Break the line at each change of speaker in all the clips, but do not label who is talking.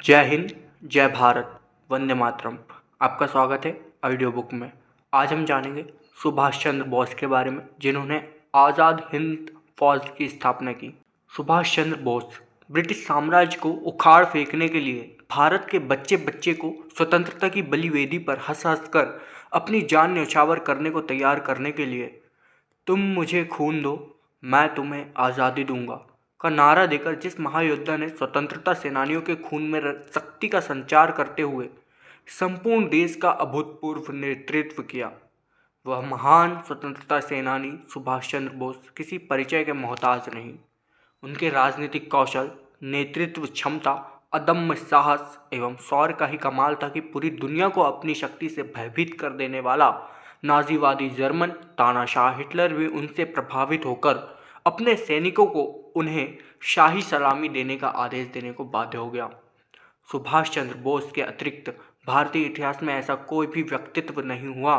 जय हिंद, जय भारत, वंदे मातरम। आपका स्वागत है ऑडियो बुक में। आज हम जानेंगे सुभाष चंद्र बोस के बारे में, जिन्होंने आज़ाद हिंद फौज की स्थापना की। सुभाष चंद्र बोस ब्रिटिश साम्राज्य को उखाड़ फेंकने के लिए भारत के बच्चे बच्चे को स्वतंत्रता की बलिवेदी पर हंस हंस कर अपनी जान न्यौछावर करने को तैयार करने के लिए तुम मुझे खून दो, मैं तुम्हें आज़ादी दूंगा का नारा देकर जिस महायोद्धा ने स्वतंत्रता सेनानियों के खून में शक्ति का संचार करते हुए संपूर्ण देश का अभूतपूर्व नेतृत्व किया, वह महान स्वतंत्रता सेनानी सुभाष चंद्र बोस किसी परिचय के मोहताज नहीं। उनके राजनीतिक कौशल, नेतृत्व क्षमता, अदम्य साहस एवं शौर्य का ही कमाल था कि पूरी दुनिया को अपनी शक्ति से भयभीत कर देने वाला नाजीवादी जर्मन तानाशाह हिटलर भी उनसे प्रभावित होकर अपने सैनिकों को उन्हें शाही सलामी देने का आदेश देने को बाध्य हो गया। सुभाष चंद्र बोस के अतिरिक्त भारतीय इतिहास में ऐसा कोई भी व्यक्तित्व नहीं हुआ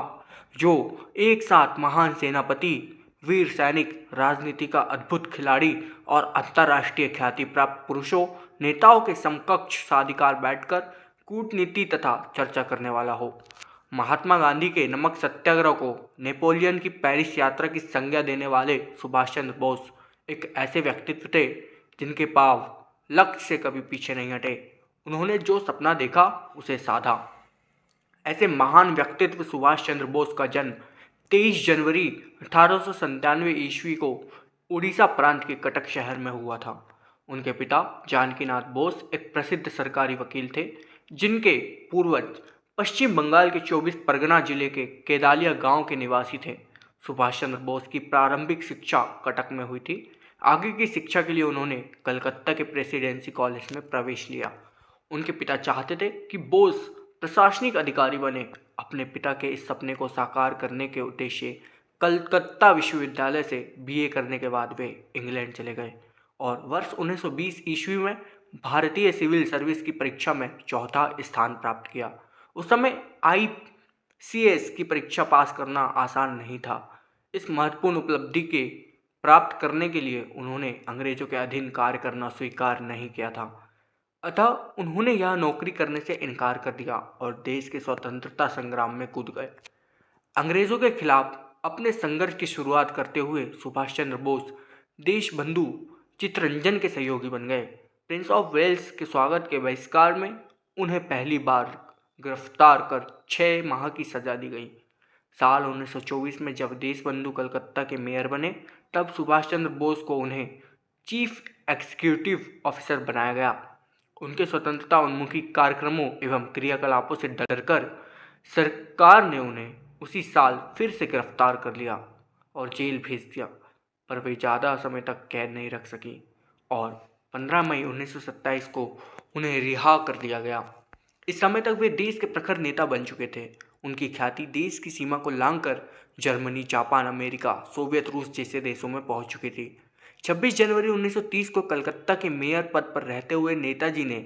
जो एक साथ महान सेनापति, वीर सैनिक, राजनीति का अद्भुत खिलाड़ी और अंतर्राष्ट्रीय ख्याति प्राप्त पुरुषों नेताओं के समकक्ष साधिकार बैठकर कूटनीति तथा चर्चा करने वाला हो। महात्मा गांधी के नमक सत्याग्रह को नेपोलियन की पेरिस यात्रा की संज्ञा देने वाले सुभाष चंद्र बोस एक ऐसे व्यक्तित्व थे जिनके पांव लक्ष्य से कभी पीछे नहीं हटे। उन्होंने जो सपना देखा उसे साधा। ऐसे महान व्यक्तित्व सुभाष चंद्र बोस का जन्म 23 जनवरी 1897 ईस्वी को उड़ीसा प्रांत के कटक शहर में हुआ था। उनके पिता जानकीनाथ बोस एक प्रसिद्ध सरकारी वकील थे, जिनके पूर्वज पश्चिम बंगाल के 24 परगना जिले के केदालिया गांव के निवासी थे। सुभाष चंद्र बोस की प्रारंभिक शिक्षा कटक में हुई थी। आगे की शिक्षा के लिए उन्होंने कलकत्ता के प्रेसिडेंसी कॉलेज में प्रवेश लिया। उनके पिता चाहते थे कि बोस प्रशासनिक अधिकारी बने। अपने पिता के इस सपने को साकार करने के उद्देश्य कलकत्ता विश्वविद्यालय से बीए करने के बाद वे इंग्लैंड चले गए और वर्ष 1920 ईस्वी में भारतीय सिविल सर्विस की परीक्षा में चौथा स्थान प्राप्त किया। उस समय आईसीएस की परीक्षा पास करना आसान नहीं था। इस महत्वपूर्ण उपलब्धि के प्राप्त करने के लिए उन्होंने अंग्रेजों के अधीन कार्य करना स्वीकार नहीं किया था, अतः उन्होंने यह नौकरी करने से इनकार कर दिया और देश के स्वतंत्रता संग्राम में कूद गए। अंग्रेजों के खिलाफ अपने संघर्ष की शुरुआत करते हुए सुभाष चंद्र बोस देशबंधु चित्तरंजन के सहयोगी बन गए। प्रिंस ऑफ वेल्स के स्वागत के बहिष्कार में उन्हें पहली बार गिरफ्तार कर 6 माह की सजा दी गई। साल 1924 में जब देशबंधु कलकत्ता के मेयर बने, तब सुभाष चंद्र बोस को उन्हें चीफ एग्जीक्यूटिव ऑफिसर बनाया गया। उनके स्वतंत्रता उन्मुखी कार्यक्रमों एवं क्रियाकलापों से डरकर सरकार ने उन्हें उसी साल फिर से गिरफ्तार कर लिया और जेल भेज दिया, पर वे ज़्यादा समय तक कैद नहीं रख सकी और 15 मई 1927 को उन्हें रिहा कर दिया गया। इस समय तक वे देश के प्रखर नेता बन चुके थे। उनकी ख्याति देश की सीमा को लांघकर जर्मनी, जापान, अमेरिका, सोवियत रूस जैसे देशों में पहुंच चुकी थी। 26 जनवरी 1930 को कलकत्ता के मेयर पद पर रहते हुए नेताजी ने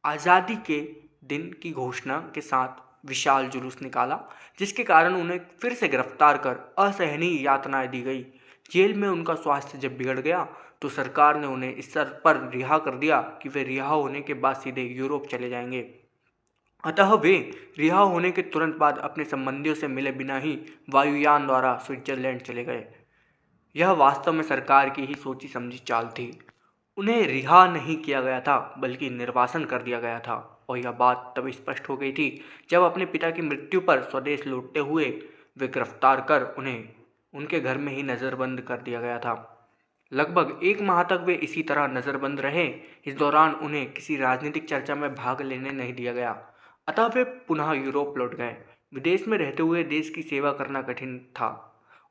आज़ादी के दिन की घोषणा के साथ विशाल जुलूस निकाला, जिसके कारण उन्हें फिर से गिरफ्तार कर असहनीय यातनाएं दी गई। जेल में उनका स्वास्थ्य जब बिगड़ गया तो सरकार ने उन्हें इस शर्त पर रिहा कर दिया कि वे रिहा होने के बाद सीधे यूरोप चले जाएंगे। अतः वे रिहा होने के तुरंत बाद अपने संबंधियों से मिले बिना ही वायुयान द्वारा स्विट्जरलैंड चले गए। यह वास्तव में सरकार की ही सोची समझी चाल थी। उन्हें रिहा नहीं किया गया था बल्कि निर्वासन कर दिया गया था, और यह बात तब स्पष्ट हो गई थी जब अपने पिता की मृत्यु पर स्वदेश लौटते हुए वे गिरफ्तार कर उन्हें उनके घर में ही नज़रबंद कर दिया गया था। लगभग 1 माह तक वे इसी तरह नज़रबंद रहे। इस दौरान उन्हें किसी राजनीतिक चर्चा में भाग लेने नहीं दिया गया, अतः वे पुनः यूरोप लौट गए। विदेश में रहते हुए देश की सेवा करना कठिन था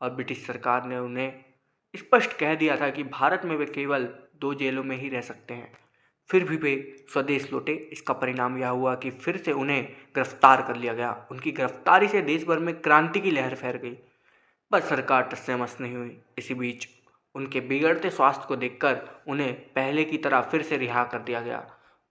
और ब्रिटिश सरकार ने उन्हें स्पष्ट कह दिया था कि भारत में वे केवल 2 जेलों में ही रह सकते हैं। फिर भी वे स्वदेश लौटे। इसका परिणाम यह हुआ कि फिर से उन्हें गिरफ्तार कर लिया गया। उनकी गिरफ्तारी से देश भर में क्रांति की लहर फैल गई, पर सरकार टस से मस नहीं हुई। इसी बीच उनके बिगड़ते स्वास्थ्य को देखकर उन्हें पहले की तरह फिर से रिहा कर दिया गया।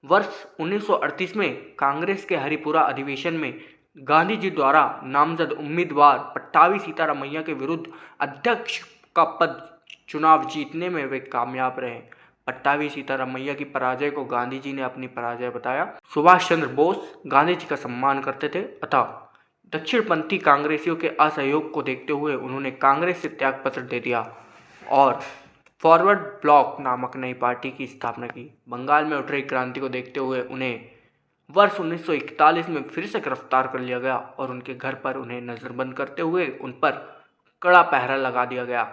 वर्ष 1938 में कांग्रेस के हरिपुरा अधिवेशन में गांधी जी द्वारा नामजद उम्मीदवार पट्टाभी सीतारामैया के विरुद्ध अध्यक्ष का पद चुनाव जीतने में वे कामयाब रहे, पट्टाभी सीतारामैया की पराजय को गांधी जी ने अपनी पराजय बताया। सुभाष चंद्र बोस गांधी जी का सम्मान करते थे अतः दक्षिणपंथी कांग्रेसियों के असहयोग को देखते हुए उन्होंने कांग्रेस से त्यागपत्र दे दिया और फॉरवर्ड ब्लॉक नामक नई पार्टी की स्थापना की। बंगाल में उठ रही क्रांति को देखते हुए उन्हें वर्ष 1941 में फिर से गिरफ्तार कर लिया गया और उनके घर पर उन्हें नजरबंद करते हुए उन पर कड़ा पहरा लगा दिया गया।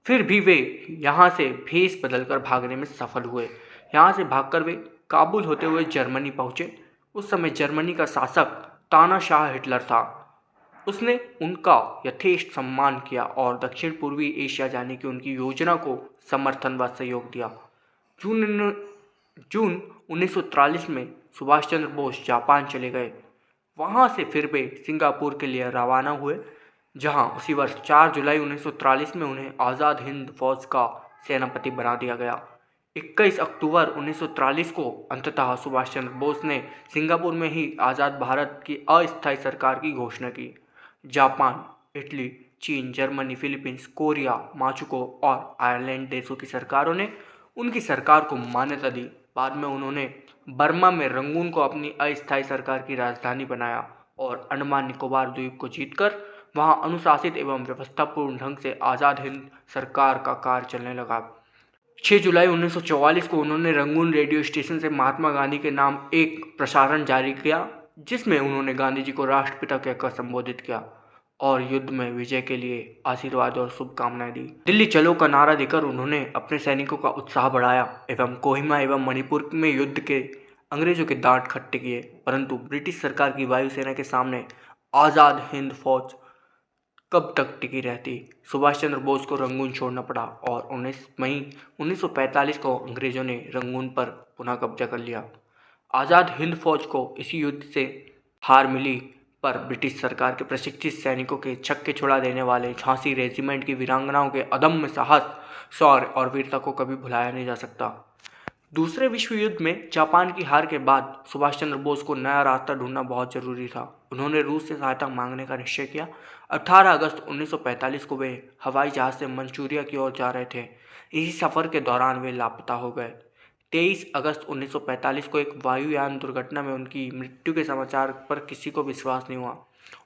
फिर भी वे यहाँ से भेष बदलकर भागने में सफल हुए। यहाँ से भागकर वे काबुल होते हुए जर्मनी पहुंचे। उस समय जर्मनी का शासक तानाशाह हिटलर था। उसने उनका यथेष्ट सम्मान किया और दक्षिण पूर्वी एशिया जाने की उनकी योजना को समर्थन व सहयोग दिया। जून 1943 में सुभाष चंद्र बोस जापान चले गए। वहां से फिर वे सिंगापुर के लिए रवाना हुए, जहां उसी वर्ष 4 जुलाई 1943 में उन्हें आज़ाद हिंद फौज का सेनापति बना दिया गया। 21 अक्टूबर 1943 को अंततः सुभाष चंद्र बोस ने सिंगापुर में ही आज़ाद भारत की अस्थायी सरकार की घोषणा की। जापान, इटली, चीन, जर्मनी, फिलीपींस, कोरिया, माचुको और आयरलैंड देशों की सरकारों ने उनकी सरकार को मान्यता दी। बाद में उन्होंने बर्मा में रंगून को अपनी अस्थायी सरकार की राजधानी बनाया और अंडमान निकोबार द्वीप को जीतकर वहां अनुशासित एवं व्यवस्थापूर्ण ढंग से आज़ाद हिंद सरकार का कार्य चलने लगा। 6 जुलाई 1944 को उन्होंने रंगून रेडियो स्टेशन से महात्मा गांधी के नाम एक प्रसारण जारी किया, जिसमें उन्होंने गांधी जी को राष्ट्रपिता कहकर संबोधित किया और युद्ध में विजय के लिए आशीर्वाद और शुभकामनाएं दी। दिल्ली चलो का नारा देकर उन्होंने अपने सैनिकों का उत्साह बढ़ाया एवं कोहिमा एवं मणिपुर में युद्ध के अंग्रेजों के दांत खट्टे किए, परंतु ब्रिटिश सरकार की वायुसेना के सामने आज़ाद हिंद फौज कब तक टिकी रहती। सुभाष चंद्र बोस को रंगून छोड़ना पड़ा और 19 मई 1945 को अंग्रेजों ने रंगून पर पुनः कब्जा कर लिया। आज़ाद हिंद फौज को इसी युद्ध से हार मिली, पर ब्रिटिश सरकार के प्रशिक्षित सैनिकों के छक्के छुड़ा देने वाले झांसी रेजिमेंट की वीरांगनाओं के अदम्य साहस, शौर्य और वीरता को कभी भुलाया नहीं जा सकता। दूसरे विश्व युद्ध में जापान की हार के बाद सुभाष चंद्र बोस को नया रास्ता ढूंढना बहुत जरूरी था। उन्होंने रूस से सहायता मांगने का निश्चय किया। 18 अगस्त 1945 को वे हवाई जहाज से मंचूरिया की ओर जा रहे थे। इसी सफर के दौरान वे लापता हो गए। 23 अगस्त 1945 को एक वायुयान दुर्घटना में उनकी मृत्यु के समाचार पर किसी को विश्वास नहीं हुआ।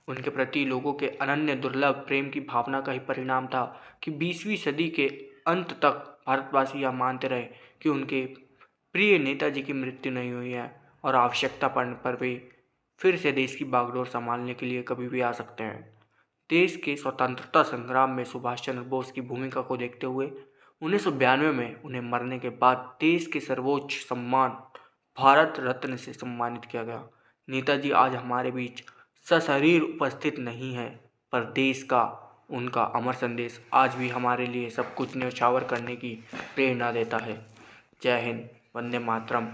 उनके प्रति लोगों के अनन्य दुर्लभ प्रेम की भावना का ही परिणाम था कि 20वीं सदी के अंत तक भारतवासी यह मानते रहे कि उनके प्रिय नेताजी की मृत्यु नहीं हुई है और आवश्यकता पड़ने पर वे फिर से देश की बागडोर संभालने के लिए कभी भी आ सकते हैं। देश के स्वतंत्रता संग्राम में सुभाष चंद्र बोस की भूमिका को देखते हुए 1992 में उन्हें मरने के बाद देश के सर्वोच्च सम्मान भारत रत्न से सम्मानित किया गया। नेताजी आज हमारे बीच सशरीर उपस्थित नहीं है, पर देश का उनका अमर संदेश आज भी हमारे लिए सब कुछ न्यौछावर करने की प्रेरणा देता है। जय हिंद, वंदे मातरम।